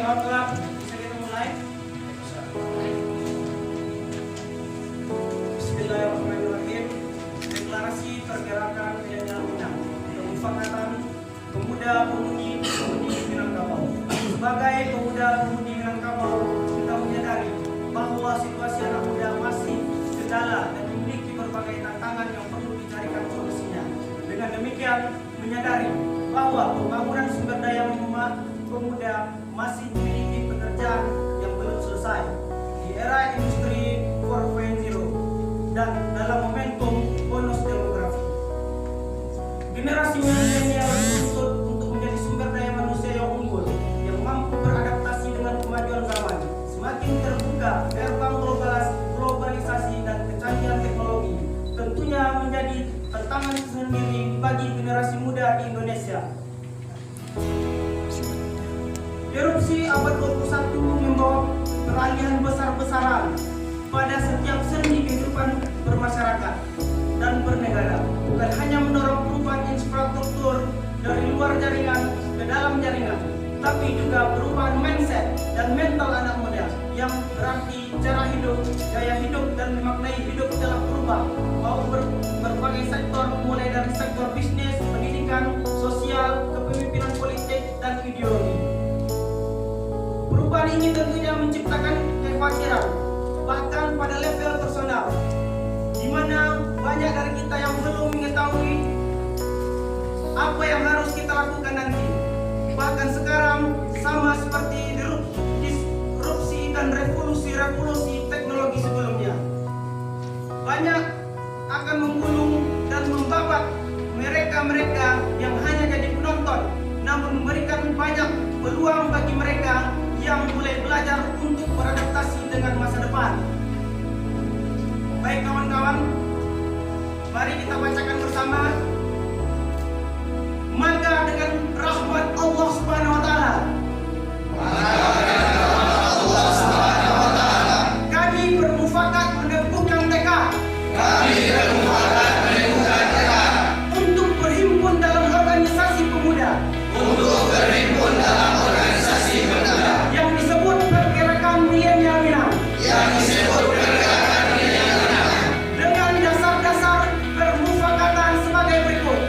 kawan-kawan, bisa kita mulai? Bismillahirrahmanirrahim. Deklarasi pergerakan milenial Minang, Pemufakatan Pemuda Pemudi Minangkabau. Sebagai pemuda-pemudi Minangkabau, kita menyadari bahwa situasi anak muda masih kendala dan memiliki berbagai tantangan yang perlu dicarikan solusinya. Dengan demikian, menyadari bahwa pembangunan sumber daya pemuda masih memiliki pekerjaan yang belum selesai di era industri 4.0 dan dalam momentum bonus demografi. Generasi milenial dituntut untuk menjadi sumber daya manusia yang unggul, yang mampu beradaptasi dengan kemajuan zaman. Semakin terbuka gerbang globalisasi dan kecanggihan teknologi tentunya menjadi tantangan tersendiri bagi generasi muda di Indonesia. Erupsi abad 21 membawa peralihan besar-besaran pada setiap sendi kehidupan bermasyarakat dan bernegara. Bukan hanya mendorong perubahan infrastruktur dari luar jaringan ke dalam jaringan, tapi juga perubahan mindset dan mental anak muda, yang berarti cara hidup, gaya hidup, dan memaknai hidup telah berubah, mau berbagai sektor, mulai dari sektor bisnis, pendidikan, sosial, kepemimpinan politik, dan ideologi. Perubahan ini tentunya menciptakan kekhawatiran, bahkan pada level personal, di mana banyak dari kita yang belum mengetahui apa yang harus kita lakukan nanti. Bahkan sekarang sama seperti disrupsi dan revolusi teknologi sebelumnya, banyak akan menggulung dan membabat mereka-mereka yang hanya jadi penonton, namun memberikan banyak peluang bagi mereka yang mulai belajar untuk beradaptasi dengan masa depan. Baik kawan-kawan, mari kita bacakan bersama. Maka dengan rahmat Allah Subhanahu wa taala, kami bermufakat meneguhkan tekad untuk berhimpun dalam organisasi pemuda yang disebut pergerakan milenial Minang, dengan dasar-dasar permufakatan sebagai berikut.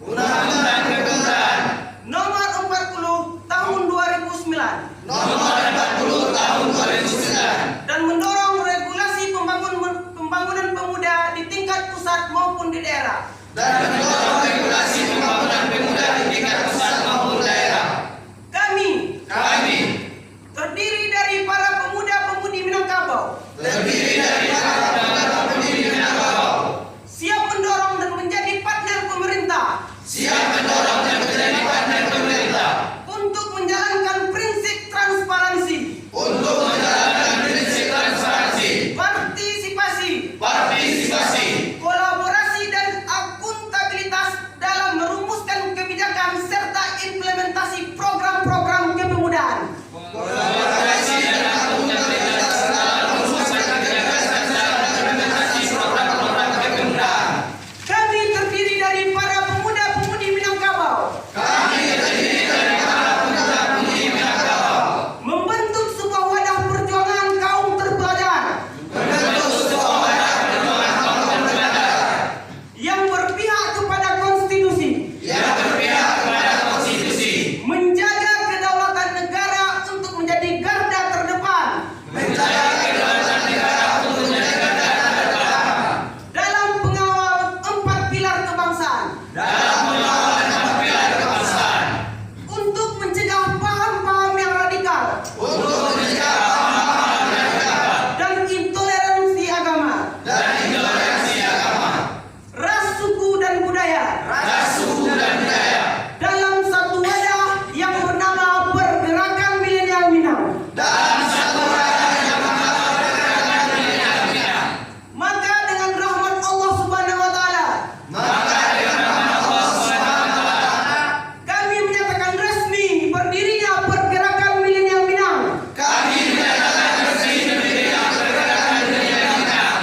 Undang-Undang Kepemudaan Nomor 40 Tahun 2009 Nomor 40 Tahun 2009 dan mendorong regulasi pembangunan pemuda di tingkat pusat maupun di daerah. dan mendorong regulasi pembangunan pemuda di tingkat pusat maupun daerah. Kami Kami terdiri dari para pemuda-pemudi Minangkabau terdiri dari para pemuda-pemudi Minangkabau siap mendorong dan menjadi partner pemerintah siap mendorong dan menjadi partner pemerintah untuk menjalankan prinsip transparansi, untuk menjalankan prinsip transparansi, partisipasi, partisipasi, kolaborasi dan akuntabilitas dalam merumuskan kebijakan serta implementasi program-program kepemudaan. kolaborasi dan akuntabilitas dalam merumuskan kebijakan serta implementasi program-program kepemudaan. Kami terdiri dari para pemuda-pemudi Minangkabau Kami terdiri dari para pemuda-pemudi Minangkabau membentuk sebuah wadah perjuangan kaum terpelajar membentuk sebuah wadah perjuangan kaum terpelajar yang berpihak kepada konstitusi, yang berpihak kepada konstitusi, menjaga kedaulatan negara untuk menjadi garda terdepan menjaga kedaulatan negara untuk menjadi garda terdepan dalam pengawal 4 pilar kebangsaan, dalam mengawal dan pilar kebangsaan, untuk mencegah paham-paham yang radikal untuk mencegah paham-paham radikal dan intoleransi agama, dan intoleransi agama, ras, suku dan budaya ras, suku dan budaya dalam satu wadah yang bernama Pergerakan Milenial Minang. dalam satu wadah yang bernama Pergerakan Milenial Minang. Maka dengan rahmat Allah Subhanahu wa taala, Maka dengan rahmat Allah Subhanahu wa taala, kami menyatakan resmi berdirinya Pergerakan Milenial Minang kami menyatakan resmi berdirinya Pergerakan Milenial Minang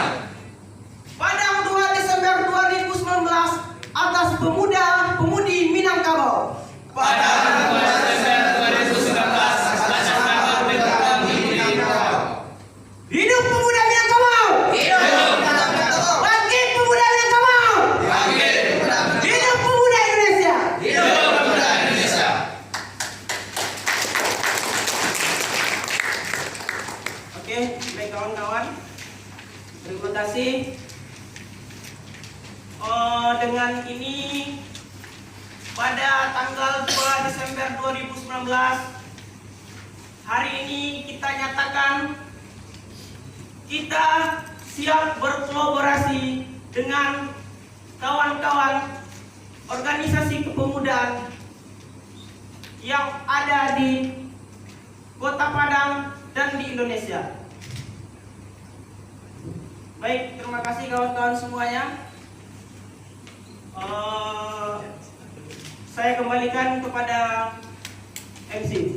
pada 2 Desember 2019 atas pemuda-pemudi Minangkabau. pada 2 Desember 2019 atas nama Pergerakan Minangkabau. Hidup pemuda Minangkabau! Hidup Minangkabau! Bangkit pemuda Minangkabau! Bangkit pemuda Minangkabau! Hidup pemuda Indonesia! Hidup pemuda Indonesia! Oke, baik kawan-kawan. Terima kasih. Dengan ini pada tanggal 2 Desember 2019 hari ini kita nyatakan kita siap berkolaborasi dengan kawan-kawan organisasi kepemudaan yang ada di Kota Padang dan di Indonesia. Baik, terima kasih kawan-kawan semuanya. Saya kembalikan kepada MC.